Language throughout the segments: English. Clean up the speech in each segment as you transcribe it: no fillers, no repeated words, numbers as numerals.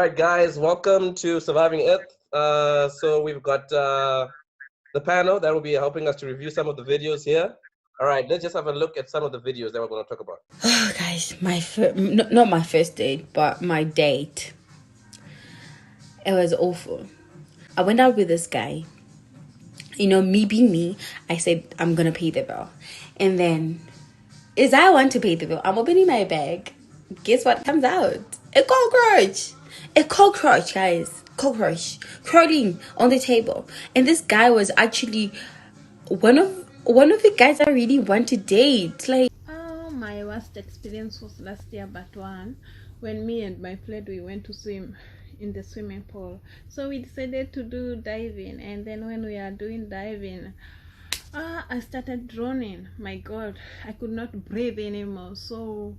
right, guys, welcome to Surviving Earth. So we've got the panel that will be helping us to review some of the videos here. All right, let's just have a look at some of the videos that we're going to talk about. Oh, guys, not my first date, but my date. It was awful. I went out with this guy. You know, me being me, I said I'm gonna pay the bill, and then as I want to pay the bill, I'm opening my bag. Guess what comes out? A cockroach. A cockroach, guys. Cockroach crawling on the table, and this guy was actually one of the guys I really want to date. Like, my worst experience was last year, but one when me and my friend we went to swim in the swimming pool. So we decided to do diving, and then when we are doing diving, I started drowning. My God, I could not breathe anymore. So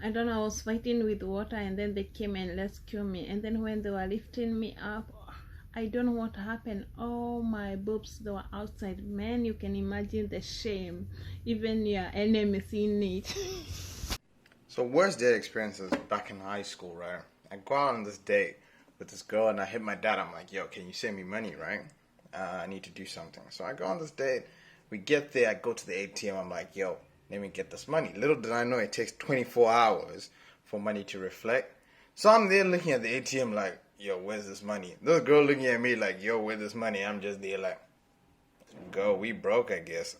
I don't know, I was fighting with water, and then they came and rescued me. And then when they were lifting me up, I don't know what happened. Oh, my boobs, they were outside. Man, you can imagine the shame. Even your enemy seeing it. So worst date experiences back in high school, right? I go out on this date with this girl and I hit my dad. I'm like, yo, can you send me money, right? I need to do something. So I go on this date. We get there. I go to the ATM. I'm like, yo, let me get this money. Little did I know it takes 24 hours for money to reflect. So I'm there looking at the ATM like, yo, where's this money? This girl looking at me like, yo, where's this money? I'm just there like, girl, we broke, I guess.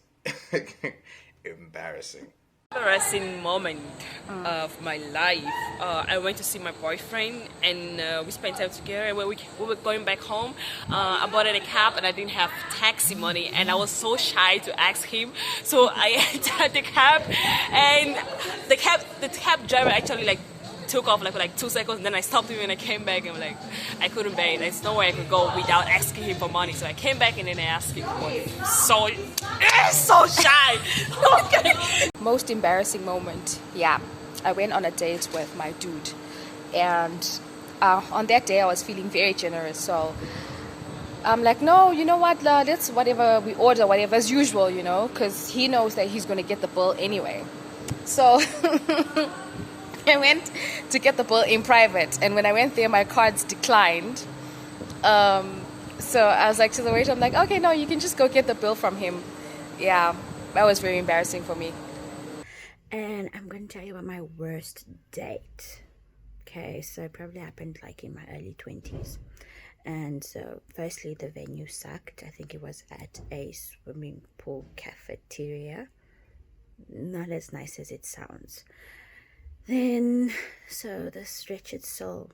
Embarrassing. Embarrassing moment of my life. I went to see my boyfriend and we spent time together. And when we were going back home, I bought in a cab and I didn't have taxi money, and I was so shy to ask him. So I entered the cab, and the cab driver actually took off like 2 seconds, and then I stopped him and I came back and I couldn't pay. There's no way I could go without asking him for money. So I came back and then I asked him for money. So shy. Okay. Most embarrassing moment, yeah, I went on a date with my dude, and on that day I was feeling very generous, so I'm like, no, you know what, let's whatever we order, whatever as usual, because he knows that he's going to get the bill anyway. So I went to get the bill in private, and when I went there my cards declined. So I was like to the waiter, I'm like, okay, no, you can just go get the bill from him. Yeah, that was very embarrassing for me. and I'm going to tell you about my worst date. Okay, so it probably happened like in my early 20s. And so firstly, the venue sucked. I think it was at a swimming pool cafeteria. Not as nice as it sounds. Then, so this wretched soul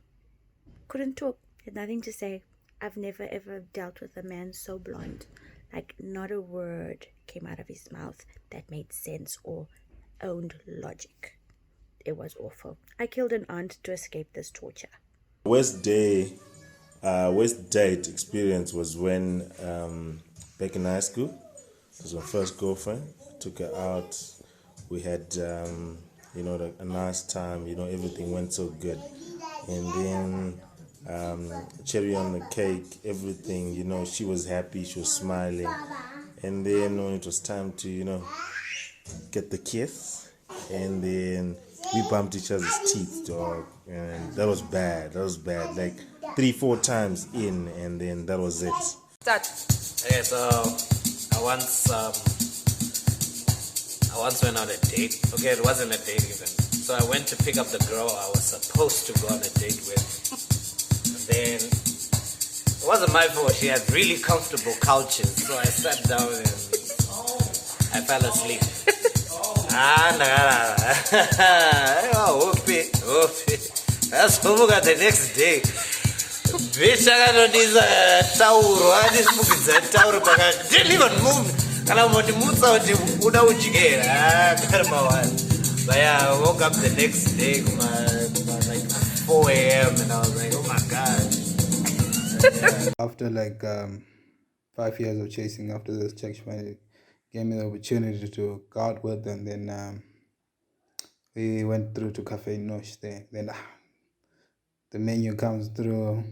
couldn't talk, had nothing to say. I've never ever dealt with a man so blonde. Like, not a word came out of his mouth that made sense or owned logic. It was awful. I killed an aunt to escape this torture. Worst date experience was when back in high school, it was my first girlfriend. Took her out. We had a nice time. Everything went so good, and then cherry on the cake, everything. She was happy. She was smiling, and then when it was time to get the kiss, and then we bumped each other's teeth, dog, and that was bad. Like 3-4 times in, and then that was it. Start. Okay, so I once went on a date. Okay, it wasn't a date even. So I went to pick up the girl I was supposed to go on a date with. And then it wasn't my fault. She had really comfortable couches, so I sat down and I fell asleep. That's what we got the next day. Bitch, I got this tauro. I just moved that tauro. Didn't even move. And I'm on the moon sound. But yeah, I woke up the next day, like 4 a.m. and I was like, oh my god. After 5 years of chasing after this chick, she gave me the opportunity to go out with, and then we went through to Cafe Nosh there. Then the menu comes through.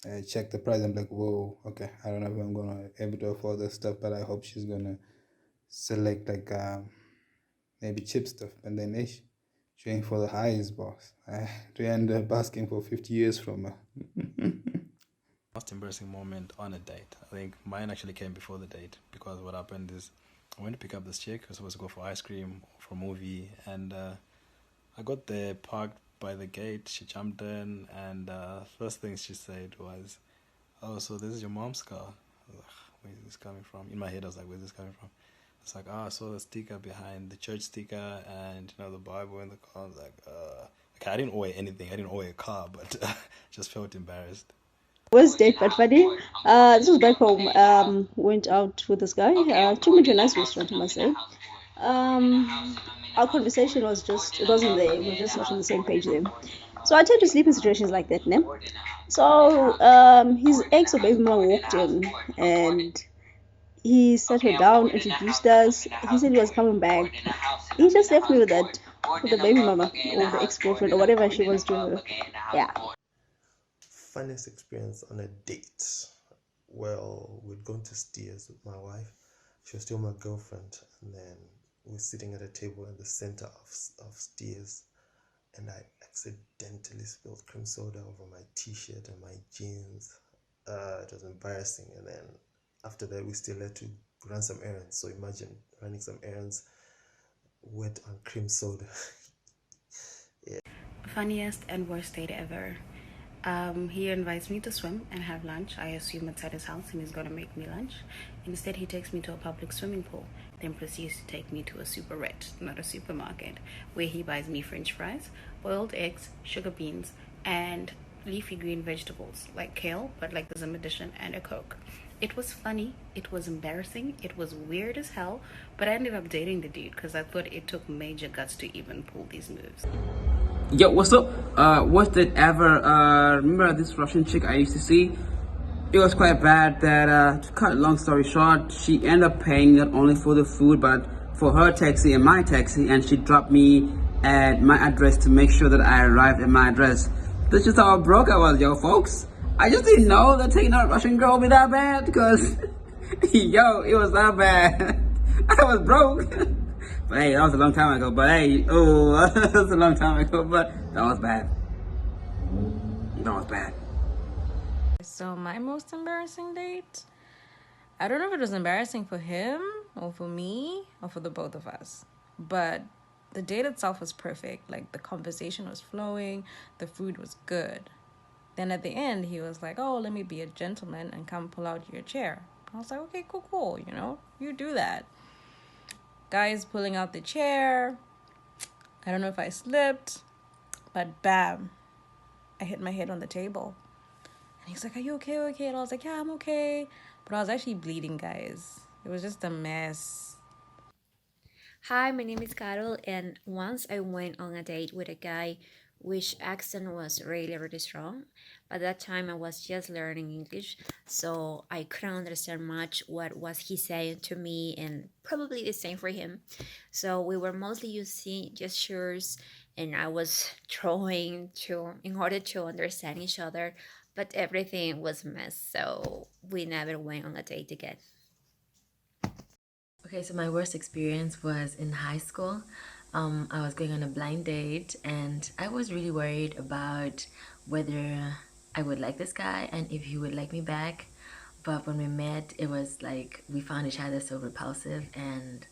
I check the price. I'm like, whoa, okay. I don't know if I'm gonna able to afford this stuff, but I hope she's gonna select maybe cheap stuff. And then shooting for the highest, boss. To end up asking for 50 years from her. Most embarrassing moment on a date. I think mine actually came before the date, because what happened is I went to pick up this chick. I was supposed to go for ice cream or for a movie, and I got there, parked by the gate. She jumped in, and first thing she said was, "Oh, so this is your mom's car?" I was like, where is this coming from? In my head, I was like, where's this coming from? It's like, I saw the sticker behind, the church sticker, and the Bible in the car. I was like, okay, I didn't owe her anything. I didn't owe her a car, but just felt embarrassed. Worst date, but funny. This was back home. Went out with this guy. Took me to a nice restaurant, I must say. Our conversation was it wasn't there. We were just not on the same page there. So I tend to sleep in situations like that, ne? So his ex or baby mama walked in and he sat her down, introduced us. He said he was coming back. He just left me with the baby mama or the ex-girlfriend or whatever she was doing. Yeah. Funniest experience on a date. Well, we'd gone to Steers with my wife. She was still my girlfriend, and then we were sitting at a table in the center of Steers, and I accidentally spilled cream soda over my t-shirt and my jeans. It was embarrassing, and then after that we still had to run some errands. So imagine running some errands wet on cream soda. Yeah. Funniest and worst date ever. He invites me to swim and have lunch. I assume it's at his house and he's gonna make me lunch. Instead, he takes me to a public swimming pool, then proceeds to take me to a superette, not a supermarket, where he buys me french fries, boiled eggs, sugar beans, and leafy green vegetables like kale, but like there's a addition, and a Coke. It was funny, it was embarrassing, it was weird as hell, but I ended up dating the dude because I thought it took major guts to even pull these moves. Yo, what's up? Worst date ever. Remember this Russian chick I used to see? It was quite bad that, to cut a long story short, she ended up paying not only for the food, but for her taxi and my taxi, and she dropped me at my address to make sure that I arrived at my address. That's just how broke I was, yo, folks. I just didn't know that taking out a Russian girl would be that bad, because, yo, it was that bad. I was broke. But hey, that was a long time ago. But hey, oh, that was a long time ago. But that was bad. That was bad. So my most embarrassing date, I don't know if it was embarrassing for him or for me or for the both of us. But the date itself was perfect. Like the conversation was flowing, the food was good. Then at the end, he was like, "Oh, let me be a gentleman and come pull out your chair." I was like, "Okay, cool. You do that." Guys pulling out the chair. I don't know if I slipped, but bam, I hit my head on the table. And he's like, "Are you okay? And I was like, "Yeah, I'm okay." But I was actually bleeding, guys. It was just a mess. Hi, my name is Carol, and once I went on a date with a guy which accent was really, really strong. By that time, I was just learning English, so I couldn't understand much what was he saying to me, and probably the same for him. So we were mostly using gestures, and I was trying in order to understand each other, but everything was a mess, so we never went on a date again. Okay, so my worst experience was in high school. I was going on a blind date and I was really worried about whether I would like this guy and if he would like me back. But when we met, it was like we found each other so repulsive and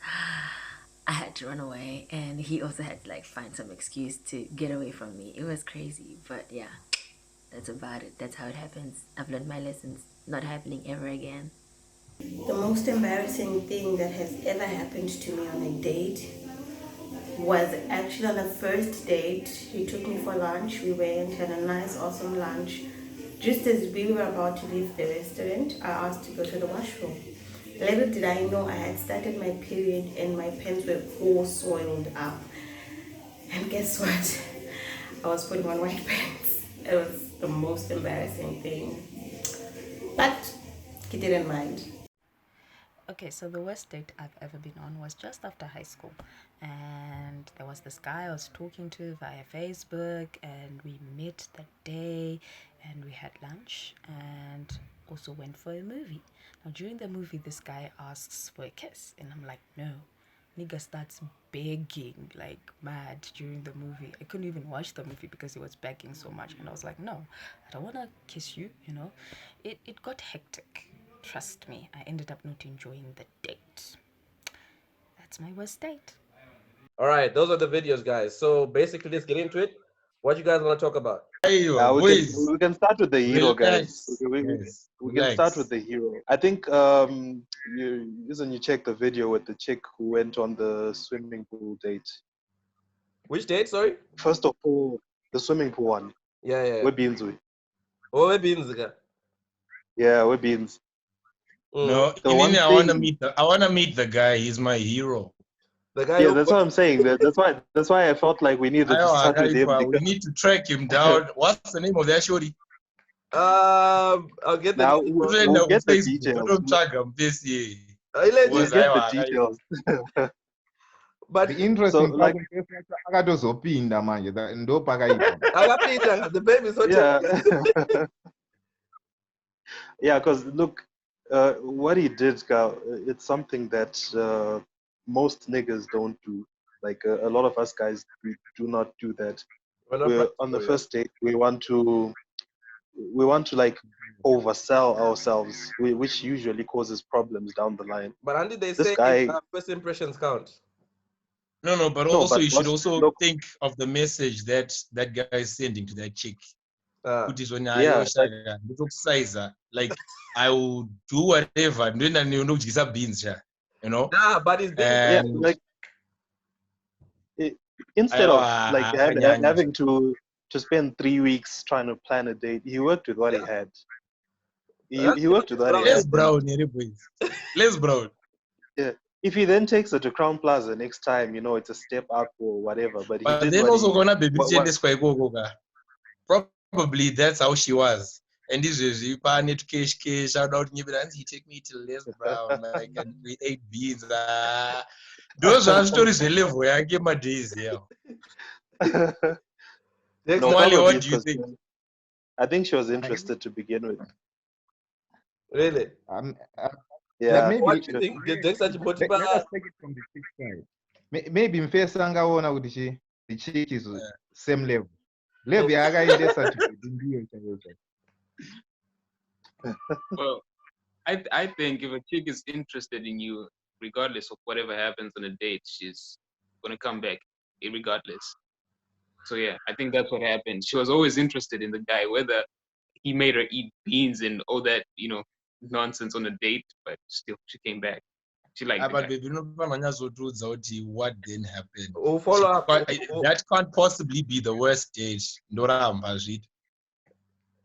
I had to run away, and he also had to find some excuse to get away from me. It was crazy, but yeah, that's about it. That's how it happens. I've learned my lessons. Not happening ever again. The most embarrassing thing that has ever happened to me on a date was actually on the first date. He took me for lunch. We went, had a nice, awesome lunch. Just as we were about to leave the restaurant, I asked to go to the washroom. Little did I know I had started my period and my pants were all soiled up. And guess what? I was putting on white pants. It was the most embarrassing thing. But he didn't mind. Okay, so the worst date I've ever been on was just after high school, and there was this guy I was talking to via Facebook, and we met that day and we had lunch and also went for a movie. Now during the movie, this guy asks for a kiss and I'm like, no, nigga starts begging like mad during the movie. I couldn't even watch the movie because he was begging so much, and I was like, no, I don't want to kiss you, you know. It got hectic. Trust me, I ended up not enjoying the date. That's my worst date. All right, those are the videos, guys. So basically, let's get into it. What you guys want to talk about? We can start with the hero, guys. Relax. We can start with the hero. I think you check the video with the chick who went on the swimming pool date. Which date? Sorry. First of all, the swimming pool one. Yeah. Where beans we? Oh, where beans? Yeah, where beans. No, The even one I want to thing- meet. I want to meet the guy. He's my hero. The guy. Yeah, that's what I'm saying. That's why I felt like we needed to start with him. We because- need to track him down. What's the name of that shorty? I'll get the Now we'll get the details. Don't track him this year. We'll get the details. But the interesting so, like- akatozopinda manje ndo pakaita akapita the baby is so Yeah. Yeah, because look, what he did, it's something that most niggas don't do. Like a lot of us guys, we do not do that. We're On the first date, we want to like oversell ourselves, which usually causes problems down the line. But Andy, they This say guy, first impressions count. No, but No, also but you should what's- also look- think of the message that that guy is sending to that chick. Kuti zvona Yeah, ayoshaka ndokusiza, like I will do whatever ndoenda ndokudyisa beans cha, you know. Nah, but it's yeah, And like instead of Aiwa, like akanyanya. having to spend 3 weeks trying to plan a date, he worked with what he had. He worked with what he Les had. Brown, here, boys. Les Brown. Yeah. If he then takes her to Crown Plaza next time, you know, it's a step up or whatever. But he But did then what also he, gonna baby what- this kwa ikoko ka. Probably that's how she was. And this is you pan it cash shout out he take me to Les Brown like and we ate beans. Those are stories they live where I give my days here. No, Mwali, probably what do you because think? I think she was interested to begin with. Really? Yeah. maybe What do you think? Did such let motive? us take it from the chick side. Maybe mfesa angaona kuti the chick is same level yakaendesa ndiyo chaicho. Well, I think if a chick is interested in you, regardless of whatever happens on a date, she's gonna come back regardless. So yeah, I think that's what happened. She was always interested in the guy, whether he made her eat beans and all that, you know, nonsense on a date, but still she came back. She liked the But guy. baby, what then happened? We'll follow up. That can't possibly be the worst date. Ndoramba zvipi.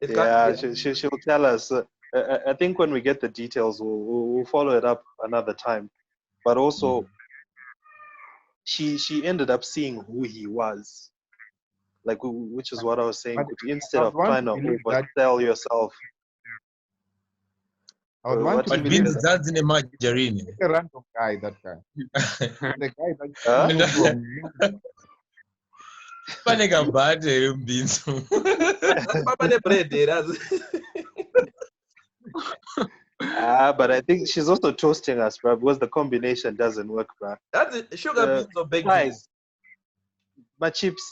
Yeah, she'll tell us. I think when we get the details, we'll follow it up another time. But also, she ended up seeing who he was, like which is what I was saying. But Instead I of want trying to to believe that- oversell yourself. I would What want to do you believe mean? that That's in a margarine. it's a random guy, that guy. The guy that Huh? moved from Pane kabhate mbinzo. Papa ne bread there. But I think she's also toasting us, bro, because the combination doesn't work, bro. That's it. Sugar beans or baked fries, beans. my chips,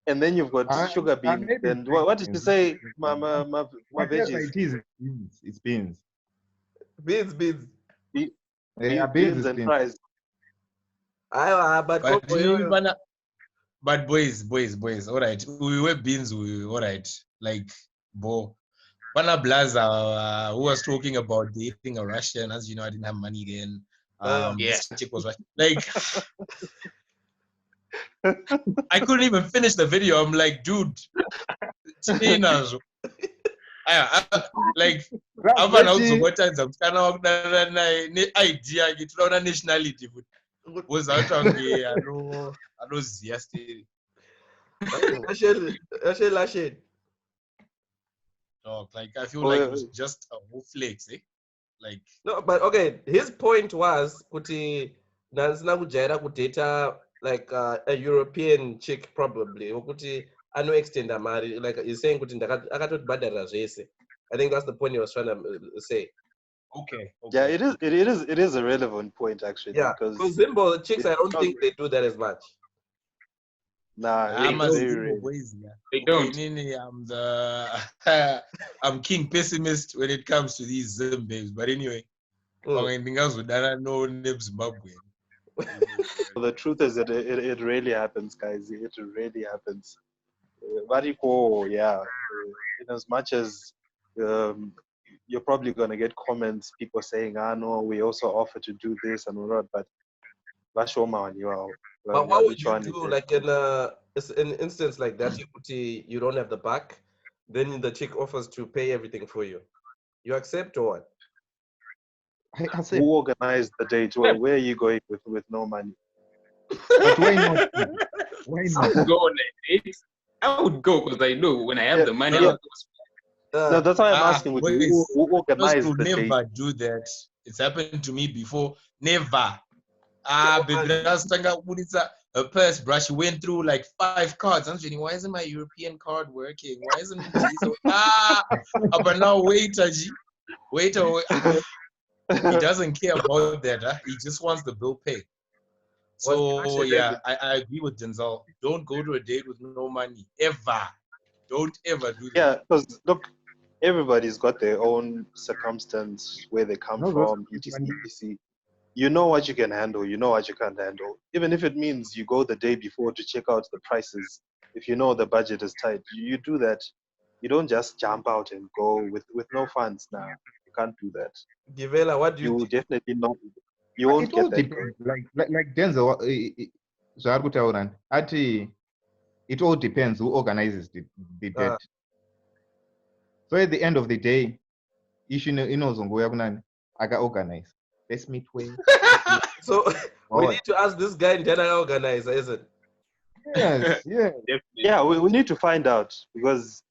and then you've got sugar beans. maybe And what did you beans. say? My whatever veggies. it is, it's beans. Beans. Yeah, Beans and fries. But But but boys, all right. We were beans, all right. Like, bo. Pana Blaza, who was talking about dating a Russian, as you know, I didn't have money then. Yeah. This chick was Russian. Like, I couldn't even finish the video. I'm like, dude, teenagers. Like, hapa na uzongotadza musikana wakudana naye neidea tinoona nationality kuti woza watu wange anoziya steri. Like I feel like it was just a whole flex, eh? Like no, but okay, his point was kuti ndansina kujaira kudata like a European chick probably ukuthi ano extend mari, like he's saying kuti akatotibhadharira zvese. I think that's the point he was trying to say. Okay. Yeah, it is a relevant point actually. Yeah, because Zimbo chicks, I don't think they do that as much. Nah, I'm a it's very Zimbo rare. boys. Yeah. They Okay, don't. Nini, I'm the I'm king pessimist when it comes to these Zimbabweans. But anyway, anything else with that, no Zimbabwe. The truth is that it really happens, guys. It really happens. Variko, yeah. In as much as you're probably gonna get comments, people saying, no, we also offer to do this and whatnot, but Vashoma, But what would you do, like in an instance like that, you don't have the back, then the chick offers to pay everything for you. You accept or what? Who organized the date? Where are you going with no money? But why not? Why I would go on a date. I would go because I know when I have the money, I'll go. No, that's why I'm asking. Who organized the date? Never do that. It's happened to me before. Never. Baby, a purse brush. She went through like 5 cards. I'm thinking, why isn't my European card working? Why isn't it so? But now waiter. He doesn't care about that. He just wants the bill paid. So yeah, I agree with Denzel. Don't go to a date with no money ever. Don't ever do that. Yeah, because look, everybody's got their own circumstance, where they come from, etc. You know what you can handle, you know what you can't handle. Even if it means you go the day before to check out the prices, if you know the budget is tight, you do that. You don't just jump out and go with no funds now. You can't do that. Givela, what do you think? Definitely not. You won't get that. Depends. Like Denzel, it all depends who organizes the date. So at the end of the day, I got organized. Let's meet where. So we need to ask this guy in general organizer, is it? Yes, yeah. Yeah, we need to find out, because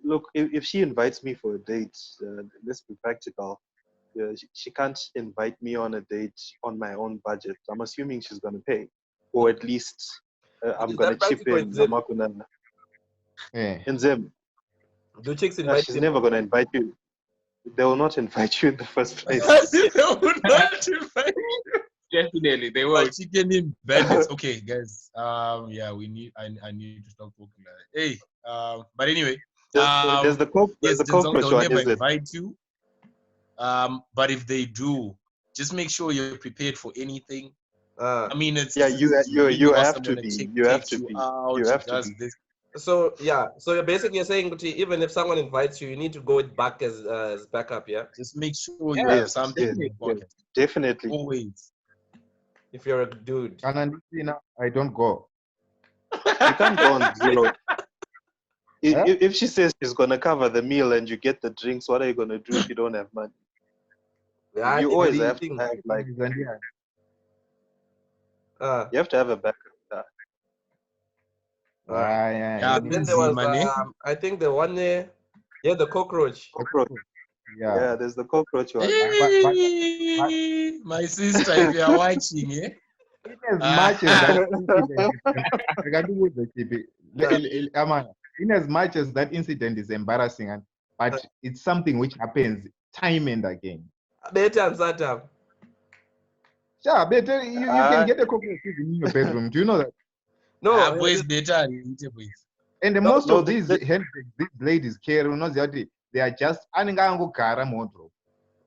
look, if she invites me for a date, let's be practical. She can't invite me on a date on my own budget. I'm assuming she's going to pay, or at least I'm going to chip in. I'm not going to. In Zim. Do chicks invite she's never going to invite you. They will not invite you in the first place. They will not invite you. Definitely, they will. Chicken in bandits. Okay, guys. Yeah, I need to stop talking like that. Hey, but anyway. There's the cockroach they'll one, never is it? invite you. But if they do, just make sure you're prepared for anything. I mean, it's you have to be. You have to be. You have to be. So yeah, so you're saying, even if someone invites you, you need to go with back as backup, yeah. Just make sure you have something in your pocket. Definitely. Always. If you're a dude. And I don't go. You can't go on zero. If she says she's gonna cover the meal and you get the drinks, what are you gonna do if you don't have money? Yeah, you always have to have like. You have to have a backup. Then there was, I think the one there, the cockroach. Yeah, there's the cockroach one. My sister, if you are watching, in as much as that incident is embarrassing, but it's something which happens time and again. Better and Satam. Yeah, better. You can get a cockroach in your bedroom. Do you know that? No, boys better. And most of these ladies care, they are just aningangogara modro.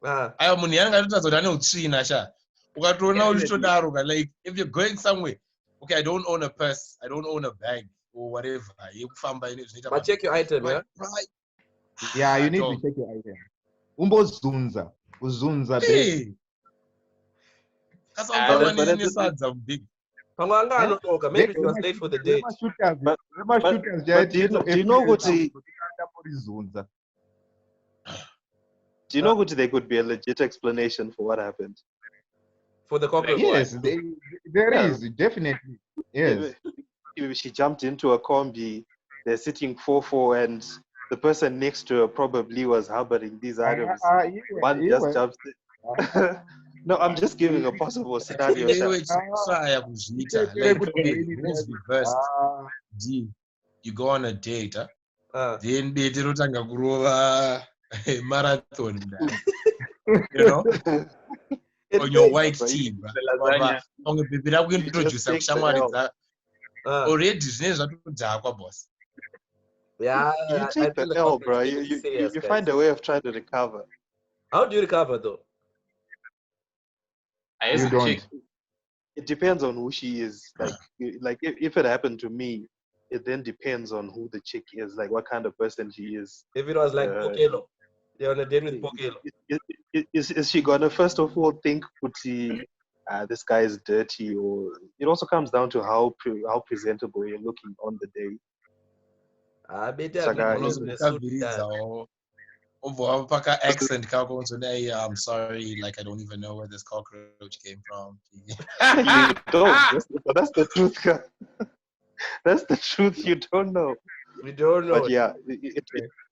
Ayo munhu yangatotadza ane utsvina sha. Ukatoona uchitodaro like if you're going somewhere, okay, I don't own a purse, I don't own a bag or whatever. But check your item, yeah? Right. Yeah, you need to check your item. Umbozunza. Uzunza hey. Maybe she was late for the date. But do you know what there could be a legit explanation for what happened? For the cockroach? Yes, there is, definitely. Yes. If she jumped into a combi, they're sitting 4-4, and the person next to her probably was harboring these items. One just jumps in. No, I'm just giving a possible scenario. You go on a date, then they marathon. you know, on your white But tea, you bro. the lasagna. On the baby, I'm going to You just introduce take the L. already. Zvinezvi zvatodhakwa boss. Yeah, You I take the feel the L, conflict bro. is getting serious, You guys. find a way of trying to recover. How do you recover though? As You a don't. chick, It depends on who she is. Like if it happened to me, it then depends on who the chick is, like what kind of person she is. If it was like Pokelo, you're on a date with Pokelo. Is she gonna first of all think, this guy is dirty, or it also comes down to how presentable you're looking on the day. I bet Unozokabviridzawo obva paka accent kako unzodai, I'm sorry, like I don't even know where this cockroach came from. You don't. That's the truth. That's the truth. You don't know. We don't know. But yeah,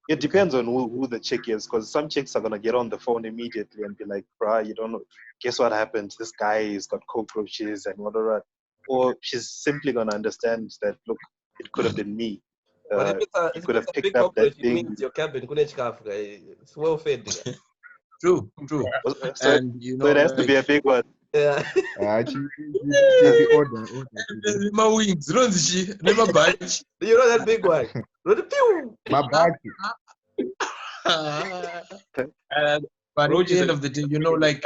it depends on who the chick is, because some chicks are gonna get on the phone immediately and be like, "Bruh, you don't know. Guess what happened? This guy has got cockroaches and whatever." Or she's simply gonna understand that, look, it could have been me. But if He it's could have a big picked up that cockroach, it thing. means your cabin kune chikafu. It's well fed. True. So, And you know, so it has to be a big one. Yeah. Order. Wings, nemabhachi. You know that big one? Mabachi. But at the end of the day, you know, like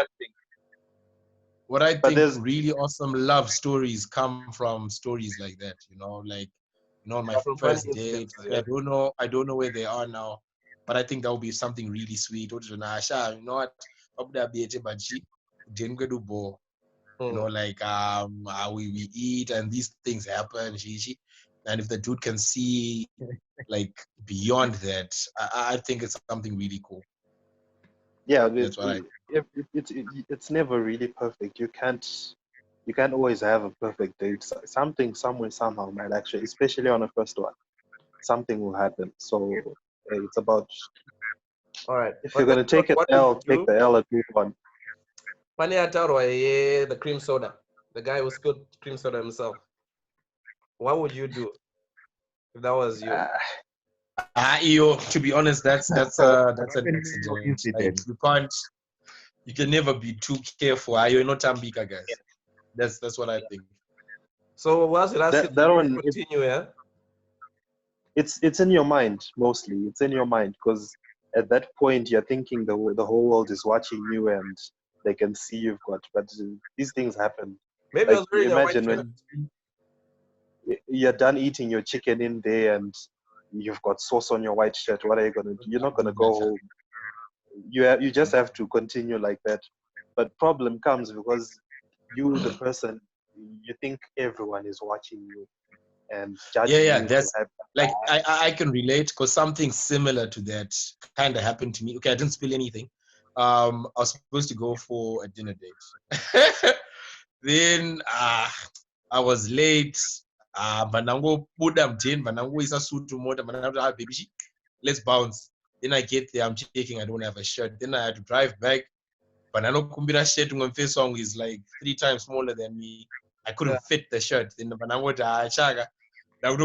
what I think really awesome love stories come from stories like that. You know, like my From first funny date. instances, yeah. I don't know where they are now, but I think that would be something really sweet. You know what? You know, like we eat and these things happen. And if the dude can see like beyond that, I think it's something really cool. Yeah, That's what I it's never really perfect. You can't always have a perfect date. Something somewhere somehow might actually, especially on the first one, something will happen. So it's about. All right. If you're gonna take an L, take the L and move on. Pani Ataro, the cream soda. The guy who spilled cream soda himself. What would you do if that was you? To be honest, that's an accident. Like, you can never be too careful. You're not Tambika, guys. That's what I think. So was it asking that one continue, yeah? It's in your mind mostly. It's in your mind because at that point you're thinking the whole world is watching you and they can see you've got. But these things happen. Maybe like, imagine when you're done eating your chicken in there and you've got sauce on your white shirt. What are you gonna do? You're not gonna go home. You just have to continue like that. But problem comes because you, the person, you think everyone is watching you and judging. Yeah, that's like I can relate because something similar to that kind of happened to me. Okay, I didn't spill anything. I was supposed to go for a dinner date. Then I was late. Baby, let's bounce. Then I get there, I'm checking, I don't have a shirt. Then I had to drive back. Banana kumbira shirt face song is like 3 times smaller than me. I couldn't fit the shirt. Then the banana chaga. But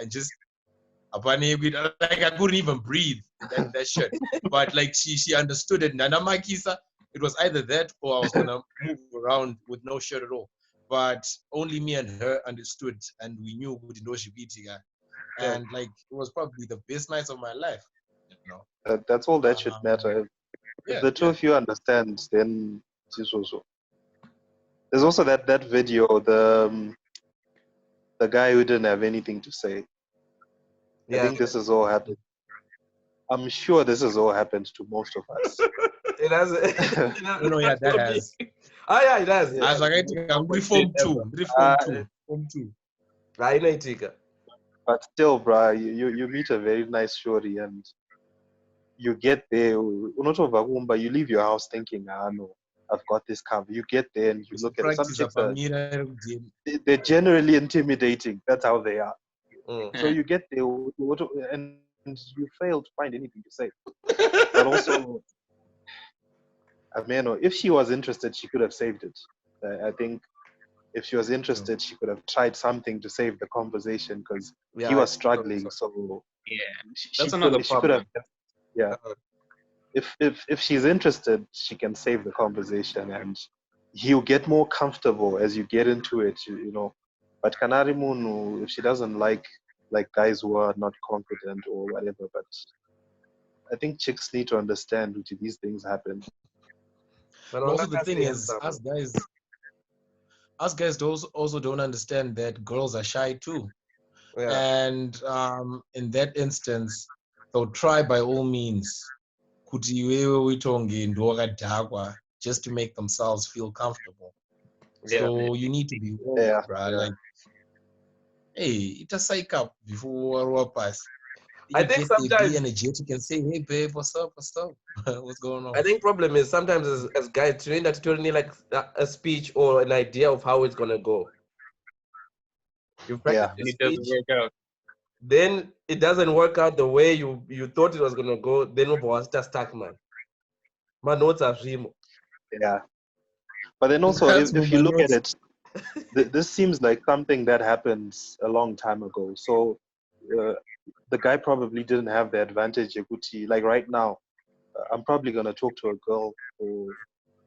and just like I couldn't even breathe in that shirt. But like she understood it. Nana Makisa, it was either that or I was gonna move around with no shirt at all. But only me and her understood, and we knew we didn't know she beat her. And like it was probably the best nights of my life. You know? That's all that should matter. If the two of you understand, then it's also. There's also that video, the guy who didn't have anything to say. I think this has all happened. I'm sure this has all happened to most of us. It has. That has. Oh yeah, it has. I was like, I'm reform two. I know it. But still, bro, you meet a very nice shorty and you get there. You leave your house thinking, no, I've got this covered. You get there and you look at some chicks. They're generally intimidating. That's how they are. So you get there and you fail to find anything to say. But also, if she was interested, she could have saved it. I think if she was interested, she could have tried something to save the conversation because he was struggling. So that's another problem. if she's interested, she can save the conversation, and he'll get more comfortable as you get into it, you know. But Kanari Munu, if she doesn't like guys who are not confident or whatever, but I think chicks need to understand that these things happen. But also the thing is, us guys also don't understand that girls are shy too. Yeah. And in that instance, they'll try by all means kuti iwewe uitonge ndowakadhakwa just to make themselves feel comfortable. So you need to be aware, bro. Like, hey, it's a psych up before we pass. I think sometimes be energetic and say, hey babe, what's up? What's going on? I think problem is sometimes as guys, you need like a speech or an idea of how it's gonna go. You practice the it doesn't speech, work out. then it doesn't work out the way you thought it was gonna go. Then we was just stuck, man. My notes are real. Yeah, but then also if you look at it, this seems like something that happens a long time ago. So the guy probably didn't have the advantage. Like right now, I'm probably gonna talk to a girl for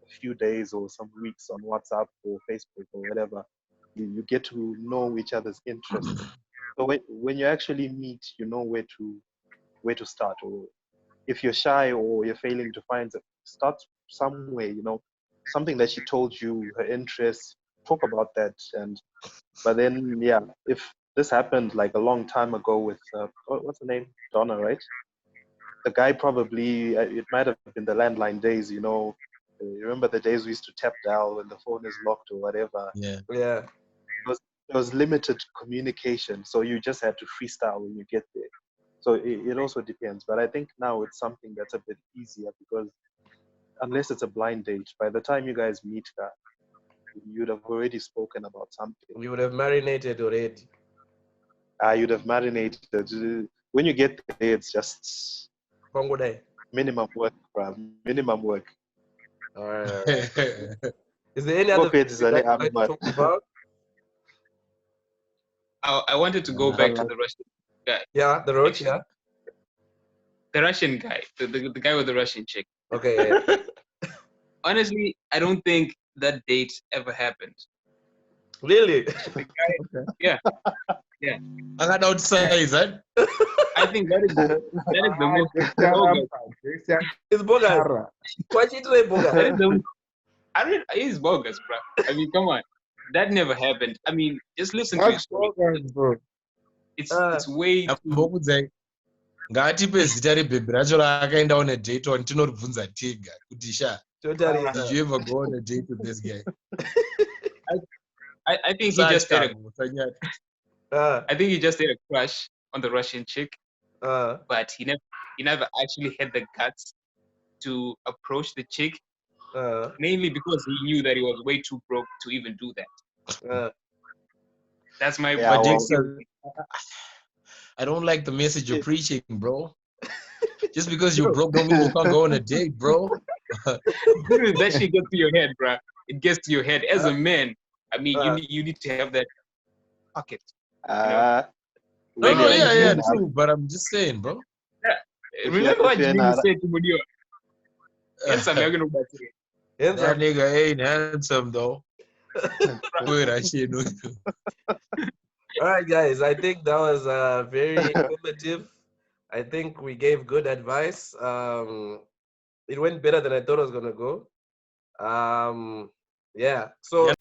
a few days or some weeks on WhatsApp or Facebook or whatever. You get to know each other's interests. So when you actually meet, you know where to start. Or if you're shy or you're failing to find it, start somewhere. You know, something that she told you, her interests. Talk about that. But then, yeah, if this happened like a long time ago with what's the name, Donna, right? The guy probably it might have been the landline days. You know, you remember the days we used to tap dial when the phone is locked or whatever. Yeah. There was limited communication, so you just had to freestyle when you get there. So it also depends. But I think now it's something that's a bit easier because unless it's a blind date, by the time you guys meet her, you'd have already spoken about something. You would have marinated already. You'd have marinated. When you get there, it's just minimum work, bro. Minimum work. All right. Is there any other thing you'd like to talk about? I wanted to go back to the Russian guy. Yeah, the Russian. The Russian guy, the guy with the Russian chick. Okay. Yeah. Honestly, I don't think that date ever happened. Really? The guy, yeah. I got outside that. I think that is the most bogus. It's bogus. What you doing, bogus? He's bogus, bro. I mean, come on. That never happened. I mean, just listen to his story. It's way too... ngatipe zita rebhebhi racho raakaenda on a date on tinoribvunza tega kuti sha did you ever go on a date with this guy? I think he just had I think he just had a crush on the Russian chick, but he never actually had the guts to approach the chick, mainly because he knew that he was way too broke to even do that. That's my I don't like the message you're preaching, bro. Just because you're broke don't mean you can't go on a date, bro. That shit gets to your head, bro. It gets to your head. As a man, I mean, you need to have that pocket. Yeah, true. But I'm just saying, bro. Yeah. Remember what Jimmy said to Mudio? That nigga ain't handsome, though. All right, guys. I think that was very informative. I think we gave good advice. It went better than I thought it was gonna go. Yeah. So.